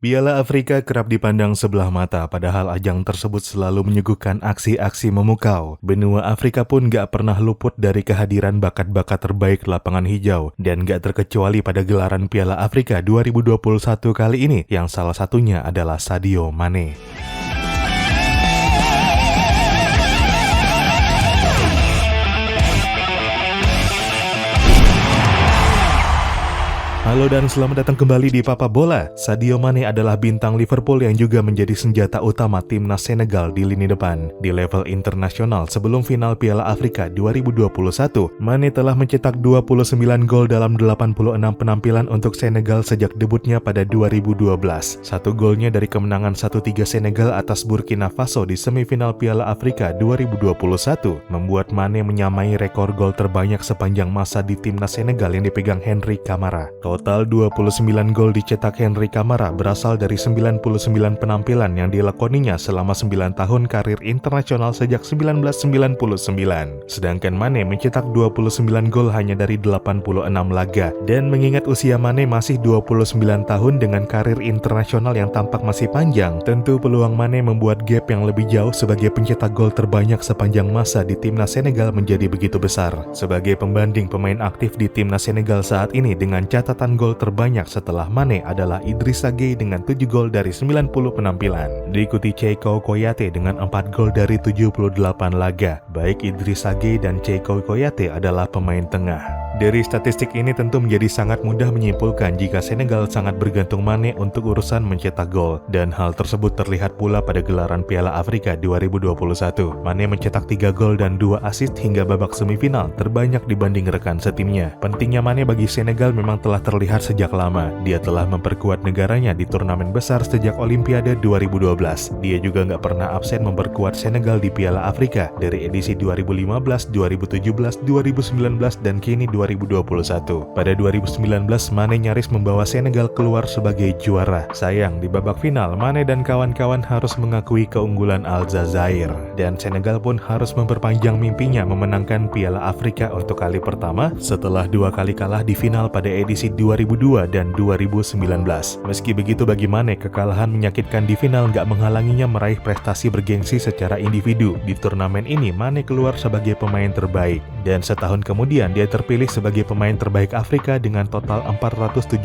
Piala Afrika kerap dipandang sebelah mata, padahal ajang tersebut selalu menyuguhkan aksi-aksi memukau. Benua Afrika pun gak pernah luput dari kehadiran bakat-bakat terbaik lapangan hijau, dan gak terkecuali pada gelaran Piala Afrika 2021 kali ini, yang salah satunya adalah Sadio Mane. Halo dan selamat datang kembali di Papa Bola. Sadio Mane adalah bintang Liverpool yang juga menjadi senjata utama timnas Senegal di lini depan. Di level internasional sebelum final Piala Afrika 2021, Mane telah mencetak 29 gol dalam 86 penampilan untuk Senegal sejak debutnya pada 2012. Satu golnya dari kemenangan 1-3 Senegal atas Burkina Faso di semifinal Piala Afrika 2021 membuat Mane menyamai rekor gol terbanyak sepanjang masa di timnas Senegal yang dipegang Henry Camara. Total 29 gol dicetak Henry Camara berasal dari 99 penampilan yang dilakoninya selama 9 tahun karir internasional sejak 1999. Sedangkan Mane mencetak 29 gol hanya dari 86 laga. Dan mengingat usia Mane masih 29 tahun dengan karir internasional yang tampak masih panjang, tentu peluang Mane membuat gap yang lebih jauh sebagai pencetak gol terbanyak sepanjang masa di timnas Senegal menjadi begitu besar. Sebagai pembanding, pemain aktif di timnas Senegal saat ini dengan catatan gol terbanyak setelah Mane adalah Idrissa Gueye dengan 7 gol dari 90 penampilan. Diikuti Cheikhou Kouyaté dengan 4 gol dari 78 laga. Baik Idrissa Gueye dan Cheikhou Kouyaté adalah pemain tengah. Dari statistik ini tentu menjadi sangat mudah menyimpulkan jika Senegal sangat bergantung Mane untuk urusan mencetak gol, dan hal tersebut terlihat pula pada gelaran Piala Afrika 2021. Mane mencetak 3 gol dan 2 assist hingga babak semifinal, terbanyak dibanding rekan setimnya. Pentingnya Mane bagi Senegal memang telah terlihat sejak lama. Dia telah memperkuat negaranya di turnamen besar sejak Olimpiade 2012. Dia juga nggak pernah absen memperkuat Senegal di Piala Afrika dari edisi 2015, 2017, 2019, dan kini 2021. Pada 2019, Mane nyaris membawa Senegal keluar sebagai juara. Sayang, di babak final, Mane dan kawan-kawan harus mengakui keunggulan Aljazair. Dan Senegal pun harus memperpanjang mimpinya memenangkan Piala Afrika untuk kali pertama setelah 2 kali kalah di final pada edisi 2002 dan 2019. Meski begitu, bagi Mane, kekalahan menyakitkan di final nggak menghalanginya meraih prestasi bergengsi secara individu. Di turnamen ini, Mane keluar sebagai pemain terbaik. Dan setahun kemudian, dia terpilih sebagai pemain terbaik Afrika dengan total 477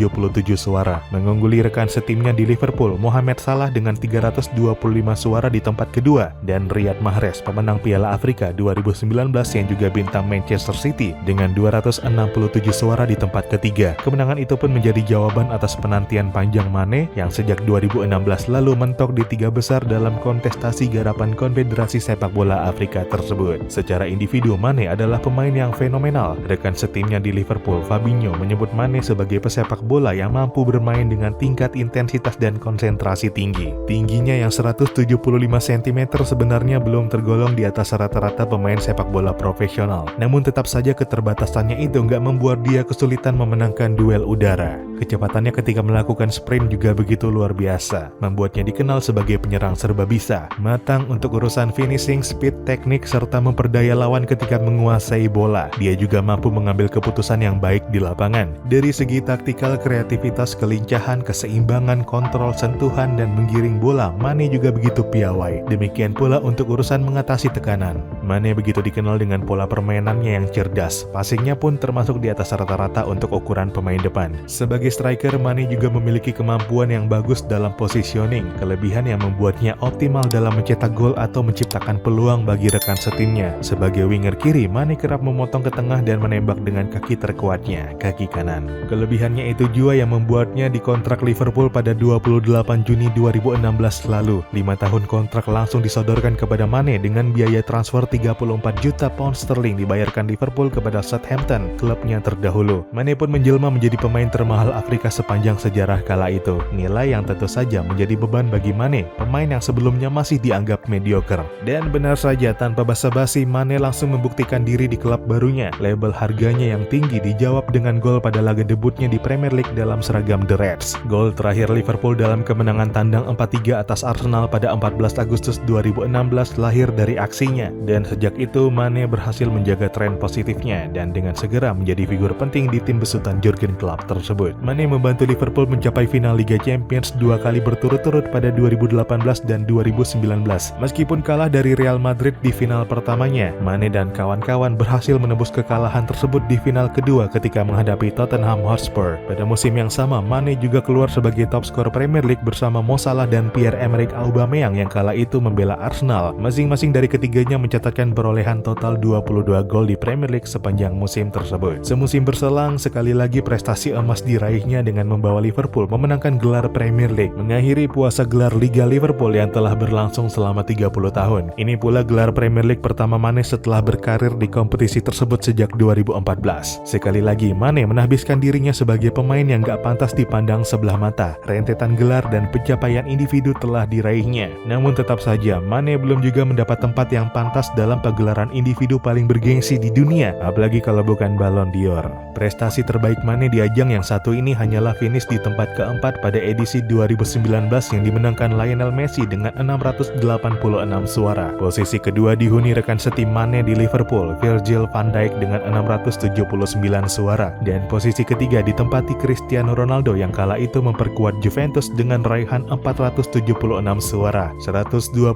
suara, mengungguli rekan setimnya di Liverpool, Mohamed Salah dengan 325 suara di tempat kedua, dan Riyad Mahrez, pemenang Piala Afrika 2019 yang juga bintang Manchester City dengan 267 suara di tempat ketiga. Kemenangan itu pun menjadi jawaban atas penantian panjang Mane yang sejak 2016 lalu mentok di 3 besar dalam kontestasi garapan Konfederasi Sepak Bola Afrika tersebut. Secara individu, Mane adalah pemain yang fenomenal. Rekan timnya di Liverpool, Fabinho, menyebut Mane sebagai pesepak bola yang mampu bermain dengan tingkat intensitas dan konsentrasi tinggi. Tingginya yang 175 cm sebenarnya belum tergolong di atas rata-rata pemain sepak bola profesional. Namun tetap saja keterbatasannya itu nggak membuat dia kesulitan memenangkan duel udara. Kecepatannya ketika melakukan sprint juga begitu luar biasa, membuatnya dikenal sebagai penyerang serba bisa, matang untuk urusan finishing, speed, teknik, serta memperdaya lawan ketika menguasai bola. Dia juga mampu mengambil keputusan yang baik di lapangan. Dari segi taktikal, kreativitas, kelincahan, keseimbangan, kontrol sentuhan, dan menggiring bola, Mane juga begitu piawai. Demikian pula untuk urusan mengatasi tekanan. Mane begitu dikenal dengan pola permainannya yang cerdas. Passingnya pun termasuk di atas rata-rata untuk ukuran pemain depan. Sebagai striker, Mane juga memiliki kemampuan yang bagus dalam positioning, kelebihan yang membuatnya optimal dalam mencetak gol atau menciptakan peluang bagi rekan setimnya. Sebagai winger kiri, Mane kerap memotong ke tengah dan menembak dengan kaki terkuatnya, kaki kanan. Kelebihannya itu jua yang membuatnya dikontrak Liverpool pada 28 Juni 2016 lalu. 5 tahun kontrak langsung disodorkan kepada Mane dengan biaya transfer 34 juta pound sterling dibayarkan Liverpool kepada Southampton, klubnya terdahulu. Mane pun menjelma menjadi pemain termahal Afrika sepanjang sejarah kala itu. Nilai yang tentu saja menjadi beban bagi Mane, pemain yang sebelumnya masih dianggap mediocre. Dan benar saja, tanpa basa-basi, Mane langsung membuktikan diri di klub barunya. Label harganya yang tinggi dijawab dengan gol pada laga debutnya di Premier League dalam seragam The Reds. Gol terakhir Liverpool dalam kemenangan tandang 4-3 atas Arsenal pada 14 Agustus 2016 lahir dari aksinya. Dan sejak itu Mane berhasil menjaga tren positifnya dan dengan segera menjadi figur penting di tim besutan Jurgen klub tersebut. Mane membantu Liverpool mencapai final Liga Champions 2 kali berturut-turut pada 2018 dan 2019. Meskipun kalah dari Real Madrid di final pertamanya, Mane dan kawan-kawan berhasil menembus kekalahan tersebut di final kedua ketika menghadapi Tottenham Hotspur. Pada musim yang sama, Mane juga keluar sebagai top skor Premier League bersama Mo Salah dan Pierre-Emerick Aubameyang yang kala itu membela Arsenal. Masing-masing dari ketiganya mencatatkan perolehan total 22 gol di Premier League sepanjang musim tersebut. Semusim berselang, sekali lagi prestasi emas diraihnya dengan membawa Liverpool memenangkan gelar Premier League, mengakhiri puasa gelar Liga Liverpool yang telah berlangsung selama 30 tahun. Ini pula gelar Premier League pertama Mane setelah berkarir di kompetisi tersebut sejak 2014. Sekali lagi, Mane menahbiskan dirinya sebagai pemain yang gak pantas dipandang sebelah mata. Rentetan gelar dan pencapaian individu telah diraihnya. Namun tetap saja, Mane belum juga mendapat tempat yang pantas dalam pagelaran individu paling bergengsi di dunia, apalagi kalau bukan Ballon d'Or. Prestasi terbaik Mane di ajang yang satu ini hanyalah finish di tempat keempat pada edisi 2019 yang dimenangkan Lionel Messi dengan 686 suara. Posisi kedua dihuni rekan setim Mane di Liverpool, Virgil van Dijk dengan 679 suara. Dan posisi ketiga ditempati Cristiano Ronaldo yang kala itu memperkuat Juventus dengan raihan 476 suara. 129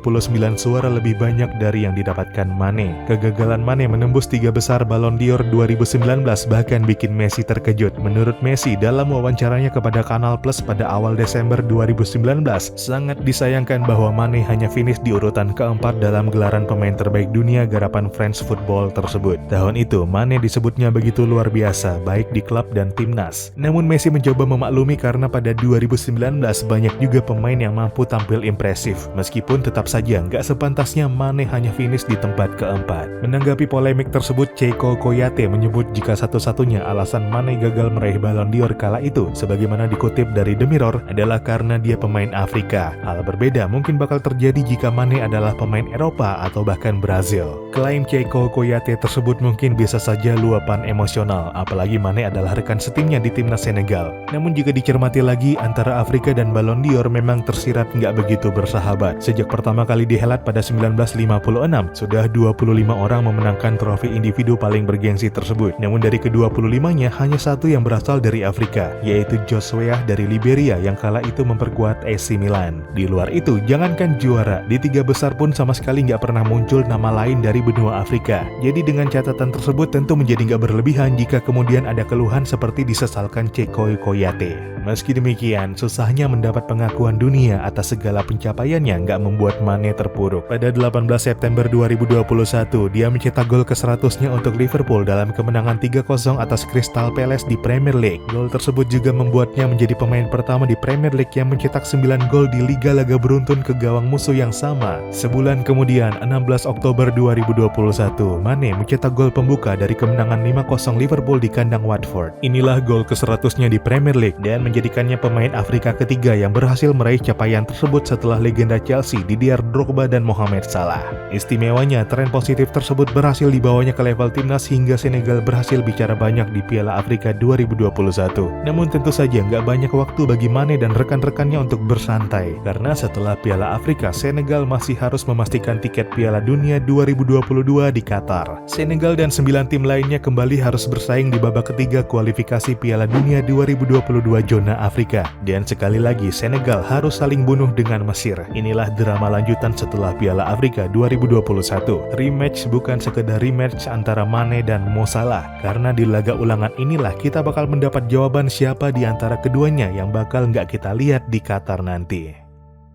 suara lebih banyak dari yang didapatkan Mane. Kegagalan Mane menembus 3 besar Ballon d'Or 2019 bahkan bikin Messi terkejut. Menurut Messi dalam wawancaranya kepada Kanal Plus pada awal Desember 2019, sangat disayangkan bahwa Mane hanya finish di urutan keempat dalam gelaran pemain terbaik dunia garapan French Football tersebut. Tahun itu, Mane disebutnya begitu luar biasa, baik di klub dan timnas. Namun Messi mencoba memaklumi karena pada 2019 banyak juga pemain yang mampu tampil impresif. Meskipun tetap saja nggak sepantasnya Mane hanya finish di tempat keempat. Menanggapi polemik tersebut, Cheiko Koyate menyebut jika satu-satunya alasan Mane gagal meraih Ballon d'Or kala itu, sebagaimana dikutip dari The Mirror, adalah karena dia pemain Afrika. Hal berbeda mungkin bakal terjadi jika Mane adalah pemain Eropa atau bahkan Brazil. Klaim Cheiko Koyate tersebut mungkin bisa saja luapan emosional, apalagi Mane adalah rekan setimnya di timnas Senegal. Namun jika dicermati lagi, antara Afrika dan Ballon d'Or memang tersirat nggak begitu bersahabat. Sejak pertama kali dihelat pada 1956, sudah 25 orang memenangkan trofi individu paling bergengsi tersebut. Namun dari ke-25-nya hanya satu yang berasal dari Afrika, yaitu George Weah dari Liberia yang kala itu memperkuat AC Milan. Di luar itu, jangankan juara, di 3 besar pun sama sekali nggak pernah muncul nama lain dari benua Afrika. Jadi dengan catatan tersebut tentu menjadi nggak berlebihan jika kemudian ada keluhan seperti disesalkan Cheiko Koyate. Meski demikian, susahnya mendapat pengakuan dunia atas segala pencapaiannya nggak membuat Mane terpuruk. Pada 18 September 2021, dia mencetak gol ke-100-nya untuk Liverpool dalam kemenangan 3-0 atas Crystal Palace di Premier League. Gol tersebut juga membuatnya menjadi pemain pertama di Premier League yang mencetak 9 gol di liga laga beruntun ke gawang musuh yang sama. Sebulan kemudian, 16 Oktober 2021, Mane mencetak gol pembuka dari kemenangan 5-0 Liverpool di kandang Watford. Inilah gol ke-100-nya di Premier League dan menjadikannya pemain Afrika ketiga yang berhasil meraih capaian tersebut setelah legenda Chelsea Didier Drogba dan Mohamed Salah. Istimewanya, tren positif tersebut berhasil dibawanya ke level timnas hingga Senegal berhasil bicara banyak di Piala Afrika 2021. Namun tentu saja nggak banyak waktu bagi Mane dan rekan-rekannya untuk bersantai, karena setelah Piala Afrika, Senegal masih harus memastikan tiket Piala Dunia 2022 di Qatar. Senegal dan 9 tim lainnya kembali harus bersaing di babak ketiga kualifikasi Piala Dunia 2022 zona Afrika. Dan sekali lagi, Senegal harus saling bunuh dengan Mesir. Inilah drama lanjutan setelah Piala Afrika 2021. Rematch bukan sekedar rematch antara Mane dan Mo Salah, karena di laga ulangan inilah kita bakal mendapat jawaban siapa di antara keduanya yang bakal nggak kita lihat di Qatar nanti.